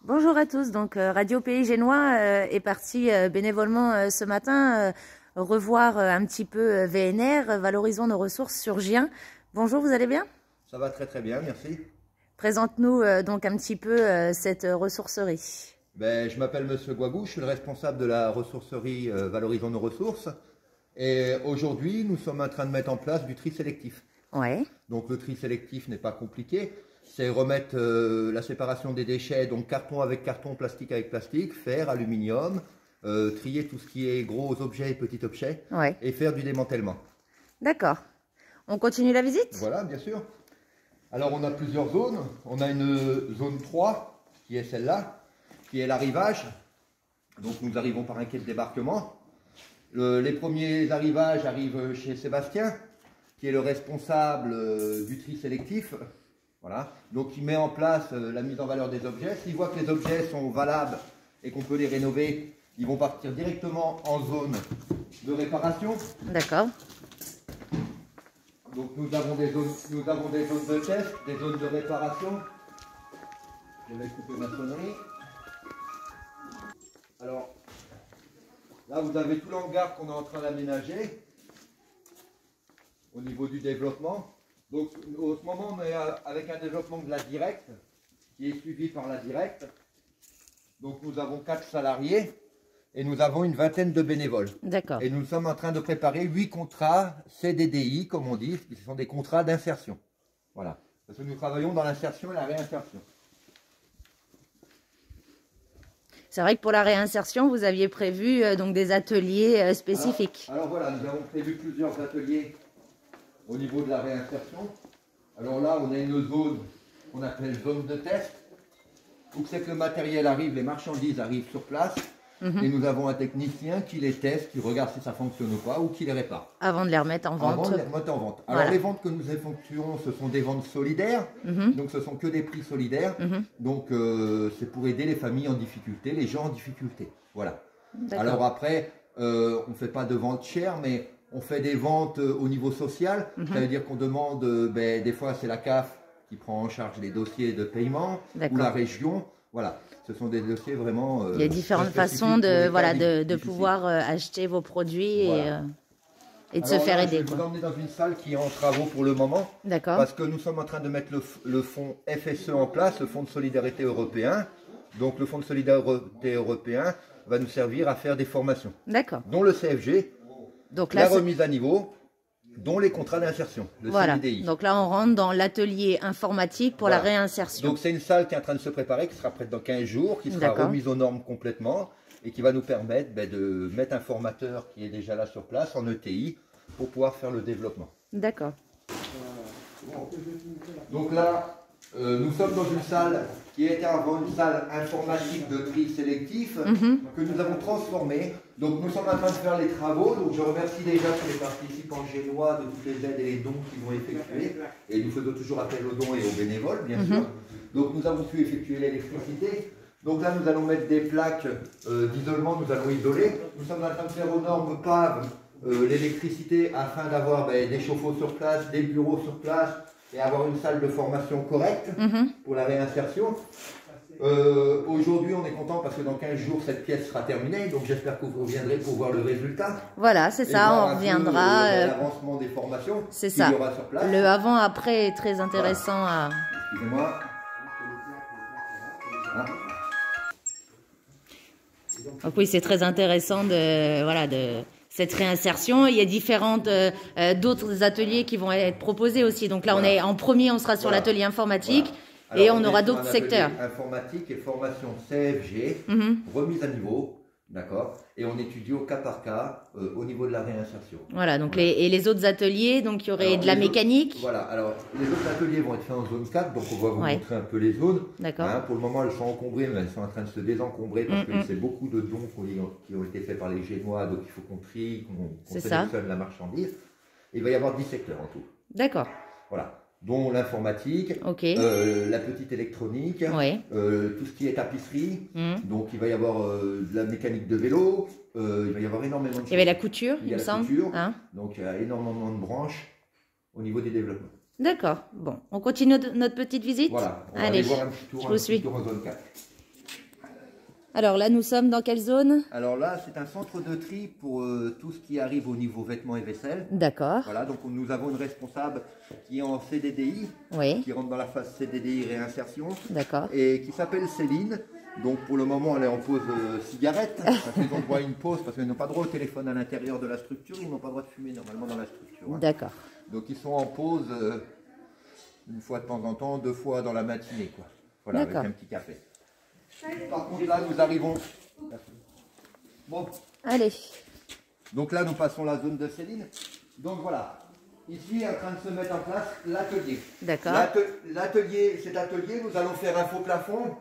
Bonjour à tous, donc Radio Pays Génois est parti bénévolement ce matin revoir un petit peu VNR, Valorisons nos ressources sur Gien. Bonjour, vous allez bien? Ça va très très bien, merci. Présente-nous donc un petit peu cette ressourcerie. Je m'appelle Monsieur Guagou, je suis le responsable de la ressourcerie Valorisons nos ressources. Et aujourd'hui, nous sommes en train de mettre en place du tri sélectif. Ouais. Donc le tri sélectif n'est pas compliqué. C'est remettre la séparation des déchets, donc carton avec carton, plastique avec plastique, fer, aluminium, trier tout ce qui est gros objets et petits objets, Ouais. et faire du démantèlement. D'accord. On continue la visite? Voilà, bien sûr. Alors on a plusieurs zones. On a une zone 3, qui est celle-là, qui est l'arrivage. Donc nous arrivons par un quai de débarquement. Les premiers arrivages arrivent chez Sébastien, qui est le responsable du tri sélectif. Voilà. Donc il met en place la mise en valeur des objets. S'il voit que les objets sont valables et qu'on peut les rénover, ils vont partir directement en zone de réparation. D'accord. Donc nous avons des zones de test, des zones de réparation. Je vais couper ma sonnerie. Alors là vous avez tout l'hangar qu'on est en train d'aménager au niveau du développement. Donc, au ce moment, on est avec un développement de la directe, qui est suivi par la directe. Donc, nous avons 4 salariés et nous avons une vingtaine de bénévoles. D'accord. Et nous sommes en train de préparer 8 contrats CDDI, comme on dit, qui sont des contrats d'insertion. Voilà. Parce que nous travaillons dans l'insertion et la réinsertion. C'est vrai que pour la réinsertion, vous aviez prévu donc des ateliers spécifiques. Alors voilà, nous avons prévu plusieurs ateliers au niveau de la réinsertion. Alors là, on a une zone qu'on appelle zone de test, où c'est que le matériel arrive, les marchandises arrivent sur place, et nous avons un technicien qui les teste, qui regarde si ça fonctionne ou pas, ou qui les répare. Avant de les remettre en vente. Avant de les remettre en vente. Alors Voilà. les ventes que nous effectuons, ce sont des ventes solidaires, donc ce sont que des prix solidaires, donc c'est pour aider les familles en difficulté, les gens en difficulté. Voilà. Alors après, on ne fait pas de vente chère, mais on fait des ventes au niveau social, ça veut dire qu'on demande, des fois c'est la CAF qui prend en charge les dossiers de paiement, ou la région, voilà. Ce sont des dossiers vraiment... Il y a différentes façons de pouvoir acheter vos produits et de se faire aider. Je vais vous emmener dans une salle qui est en travaux pour le moment, D'accord. parce que nous sommes en train de mettre le fonds FSE en place, le fonds de solidarité européen. Donc le fonds de solidarité européen va nous servir à faire des formations, dont le CFG, donc là, la remise à niveau, dont les contrats d'insertion, le CDDI. Donc là, on rentre dans l'atelier informatique pour la réinsertion. Donc c'est une salle qui est en train de se préparer, qui sera prête dans 15 jours, qui sera remise aux normes complètement et qui va nous permettre de mettre un formateur qui est déjà là sur place, en ETI, pour pouvoir faire le développement. D'accord. Donc là, nous sommes dans une salle qui était avant une salle informatique de tri sélectif que nous avons transformée. Donc nous sommes en train de faire les travaux. Donc je remercie déjà tous les participants génois de toutes les aides et les dons qu'ils vont effectuer. Et nous faisons toujours appel aux dons et aux bénévoles, bien sûr. Donc nous avons pu effectuer l'électricité. Donc là nous allons mettre des plaques d'isolement, nous allons isoler. Nous sommes en train de faire aux normes PAV l'électricité afin d'avoir des chauffe-eau sur place, des bureaux sur place, et avoir une salle de formation correcte pour la réinsertion. Aujourd'hui, on est content parce que dans 15 jours, cette pièce sera terminée. Donc, j'espère que vous reviendrez pour voir le résultat. Voilà, c'est ça, on reviendra. L'avancement des formations. C'est ça. Sur place. Le avant-après est très intéressant à... Excusez-moi. Donc oui, c'est très intéressant de cette réinsertion. Il y a différentes d'autres ateliers qui vont être proposés aussi. Donc là, on est en premier, on sera sur l'atelier informatique et on aura d'autres secteurs. Informatique et formation CFG, remise à niveau, d'accord. Et on étudie au cas par cas au niveau de la réinsertion. Voilà, donc les autres ateliers, donc il y aurait de la mécanique. Voilà, alors les autres ateliers vont être faits en zone 4, donc on va vous montrer un peu les zones. D'accord. Pour le moment, elles sont encombrées, mais elles sont en train de se désencombrer parce que c'est beaucoup de dons qui ont été faits par les Génois, donc il faut qu'on trie, qu'on sélectionne la marchandise. Et il va y avoir 10 secteurs en tout. D'accord. Voilà. Dont l'informatique, la petite électronique, tout ce qui est tapisserie. Donc il va y avoir de la mécanique de vélo, il va y avoir énormément de choses. Il y avait la couture, il me semble. Donc il y a énormément de branches au niveau des développements. D'accord. Bon, on continue notre petite visite. Voilà, on va aller voir un petit tour, je vous suis. En zone 4. Alors là, nous sommes dans quelle zone? Alors là, c'est un centre de tri pour tout ce qui arrive au niveau vêtements et vaisselle. D'accord. Voilà, donc nous avons une responsable qui est en CDDI, Oui. qui rentre dans la phase CDDI réinsertion, D'accord. et qui s'appelle Céline. Donc pour le moment, elle est en pause cigarette. Parce qu'ils ont droit à une pause parce qu'ils n'ont pas droit au téléphone à l'intérieur de la structure. Ils n'ont pas droit de fumer normalement dans la structure. Hein. D'accord. Donc ils sont en pause une fois de temps en temps, 2 fois dans la matinée, quoi. Voilà, avec un petit café. Par contre, là, nous arrivons. Bon. Allez. Donc là, nous passons la zone de Céline. Donc voilà. Ici est en train de se mettre en place l'atelier. D'accord. L'atelier, cet atelier, nous allons faire un faux plafond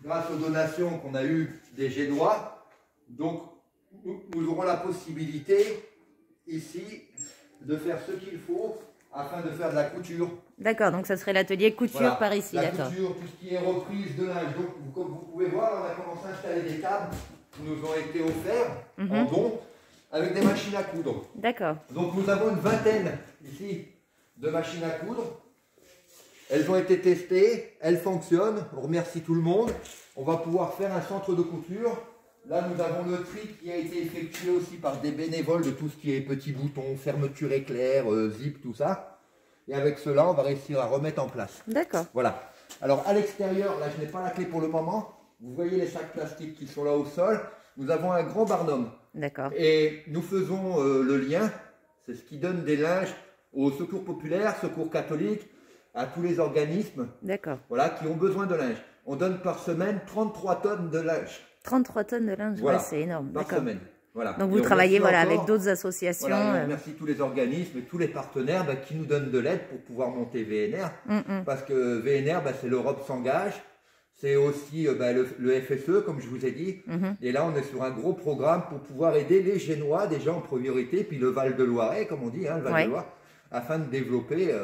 grâce aux donations qu'on a eues des Génois. Donc, nous aurons la possibilité ici de faire ce qu'il faut afin de faire de la couture. D'accord, donc ça serait l'atelier couture Voilà, par ici, la d'accord. couture, tout ce qui est reprise de linge. Donc, comme vous pouvez voir, on a commencé à installer des tables qui nous ont été offerts en don avec des machines à coudre. D'accord. Donc, nous avons une vingtaine ici de machines à coudre. Elles ont été testées, elles fonctionnent. On remercie tout le monde. On va pouvoir faire un centre de couture. Là, nous avons le tri qui a été effectué aussi par des bénévoles de tout ce qui est petits boutons, fermeture éclair, zip, tout ça. Et avec cela, on va réussir à remettre en place. D'accord. Voilà. Alors, à l'extérieur, là, je n'ai pas la clé pour le moment. Vous voyez les sacs plastiques qui sont là au sol. Nous avons un grand barnum. D'accord. Et nous faisons le lien. C'est ce qui donne des linges au secours populaire, secours catholique, à tous les organismes. D'accord. Voilà, qui ont besoin de linge. On donne par semaine 33 tonnes de linge. 33 tonnes de linge, Voilà, ouais, c'est énorme. par semaine. Voilà. Donc vous travaillez avec d'autres associations. Voilà, on remercie tous les organismes et tous les partenaires qui nous donnent de l'aide pour pouvoir monter VNR. Parce que VNR, c'est l'Europe s'engage. C'est aussi le FSE, comme je vous ai dit. Et là, on est sur un gros programme pour pouvoir aider les Génois, déjà en priorité, puis le Val de Loiret, comme on dit, hein, le Val de Loire, afin de développer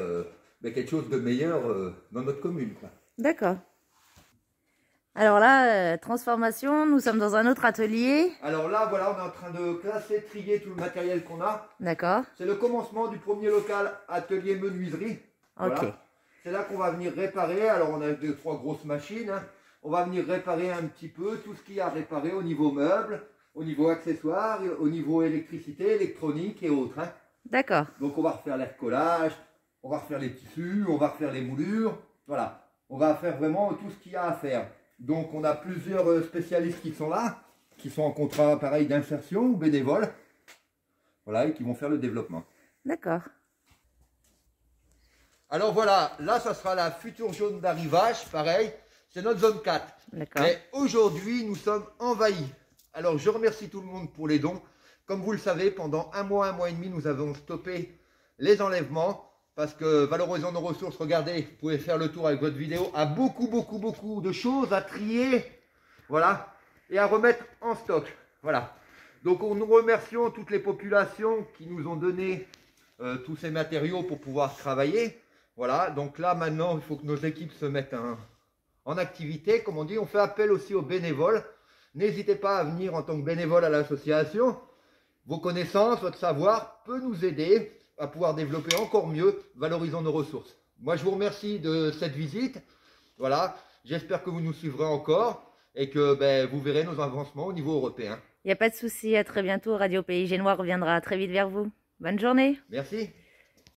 quelque chose de meilleur dans notre commune. D'accord. Alors là, transformation, nous sommes dans un autre atelier. Alors là, voilà, on est en train de classer, trier tout le matériel qu'on a. D'accord. C'est le commencement du premier local atelier menuiserie. Ok. Voilà. C'est là qu'on va venir réparer. Alors on a 2-3 grosses machines. Hein. On va venir réparer un petit peu tout ce qu'il y a à réparer au niveau meubles, au niveau accessoires, au niveau électricité, électronique et autres. Hein. D'accord. Donc on va refaire les recollages, on va refaire les tissus, on va refaire les moulures. Voilà. On va faire vraiment tout ce qu'il y a à faire. Donc on a plusieurs spécialistes qui sont là, qui sont en contrat pareil d'insertion ou bénévoles, voilà, et qui vont faire le développement. D'accord. Alors voilà, là ça sera la future zone d'arrivage, pareil, c'est notre zone 4. D'accord. Mais aujourd'hui nous sommes envahis. Alors je remercie tout le monde pour les dons. Comme vous le savez, pendant un mois et demi, nous avons stoppé les enlèvements. Parce que Valorisons nos ressources, regardez, vous pouvez faire le tour avec votre vidéo, a beaucoup de choses à trier, voilà, et à remettre en stock, voilà. Donc nous remercions toutes les populations qui nous ont donné tous ces matériaux pour pouvoir travailler, voilà. Donc là maintenant, il faut que nos équipes se mettent en activité, comme on dit. On fait appel aussi aux bénévoles. N'hésitez pas à venir en tant que bénévole à l'association. Vos connaissances, votre savoir peut nous aider à pouvoir développer encore mieux Valorisons nos ressources. Moi, je vous remercie de cette visite. Voilà, j'espère que vous nous suivrez encore et que vous verrez nos avancements au niveau européen. Il n'y a pas de souci, à très bientôt. Radio Pays Génois reviendra très vite vers vous. Bonne journée. Merci.